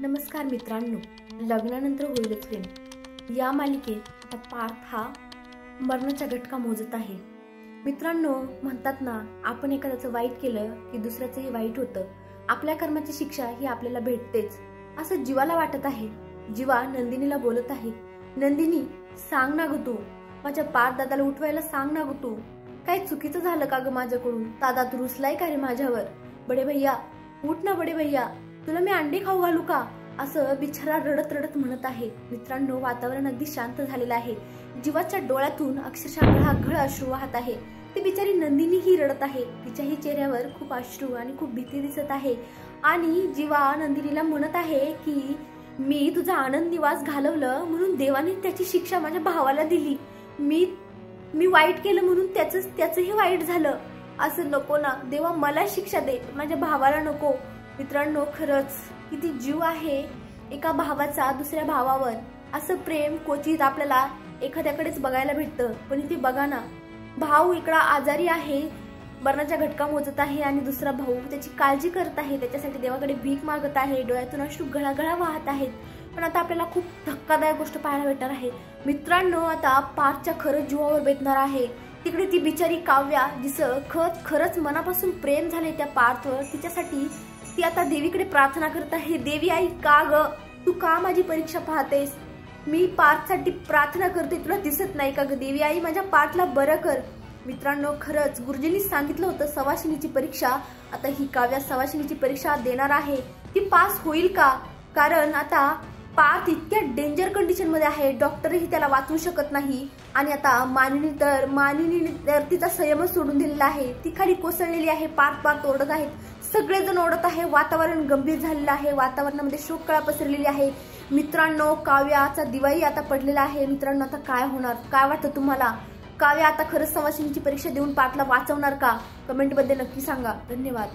नमस्कार मित्रांनो, लग्नानंतर होईलच प्रेम या मालिकेत आता पार्थ हा मरणाचा घटका मोजत आहे। मित्रांनो, म्हणतात ना, आपण एखाद्याचं वाईट केलं की दुसऱ्याचंही वाईट होतं। आपल्या कर्माची शिक्षा ही आपल्याला भेटतेच असं जीवाला वाटत आहे। जीवा नंदिनीला बोलत आहे, नंदिनी सांग ना ग, तू माझ्या पार्थ दादाला उठवायला सांग ना ग, तू काय चुकीचं झालं का ग माझ्याकडून? दादा तू रुसलाय का रे माझ्यावर? बडे भैया उठ ना, बडे भैया तुला मी अंडे खाऊ घालू का? असं बिचारा रडत रडत म्हणत आहे। मित्रांनो, वातावरण अगदी शांत झालेलं आहे। जीवाच्या डोळ्यातून अक्षरशः घळाघळ अश्रू वाहत आहे। ती बिचारी नंदिनी ही रडत आहे। तिच्याही चेहऱ्यावर खूप अश्रू आणि खूप भीती दिसत आहे। आणि जीवा नंदिनीला म्हणत आहे की मी तुझा आनंद निवास घालवलं म्हणून देवाने त्याची शिक्षा माझ्या भावाला दिली। मी वाईट केलं म्हणून त्याचंही वाईट झालं। असं नको ना देवा, मला शिक्षा दे, माझ्या भावाला नको। मित्रांनो, खरंच किती जीव आहे एका भावाचा दुसऱ्या भावावर। असं प्रेम क्वचित आपल्याला एखाद्याकडेच बघायला भेटतं। पण इथे बघा ना, भाऊ इकडा आजारी आहे, मरणाचा घटका मोजत आहे आणि दुसरा भाऊ त्याची काळजी करत आहे, त्याच्यासाठी देवाकडे भीक मागत आहे, डोळ्यातून अश्रू घळाघळा वाहत आहेत। पण आता आपल्याला खूप धक्कादायक गोष्ट पाहायला भेटणार आहे। मित्रांनो, आता पार्थच्या खरंच जीवावर बेतणार आहे। तिकडे ती बिचारी काव्या, जिचं खरंच मनापासून प्रेम झाले त्या पार्थवर, तिच्यासाठी ती आता देवीकडे प्रार्थना करत आहे। देवी आई, का ग तू का माझी परीक्षा पाहतेस? मी पार्थसाठी प्रार्थना करते, तुला दिसत नाही का ग? देवी आई, माझ्या पार्थला बरं कर। मित्रांनो, खरंच गुरुजींनी सांगितलं होतं सवाशिनीची परीक्षा, आता ही काव्या सवाशिनीची परीक्षा देणार आहे। ती पास होईल का? कारण आता पार्थ इतक्या डेंजर कंडिशन मध्ये आहे, डॉक्टरही त्याला वाचवू शकत नाही। आणि आता मानिनी तर तिचा संयमच सोडून दिलेला आहे, ती खाली कोसळलेली आहे। पार्थ ओरडत आहेत, सगळेजण ओरडत आहे। वातावरण गंभीर झालेलं आहे, वातावरणामध्ये शोककळा पसरलेली आहे। मित्रांनो, काव्याचा दिवाही आता पडलेला आहे। मित्रांनो, आता काय होणार, काय वाटतं तुम्हाला? काव्या आता खरंच सवाशिनीची परीक्षा देऊन पार्थला वाचवणार का? कमेंट मध्ये नक्की सांगा। धन्यवाद।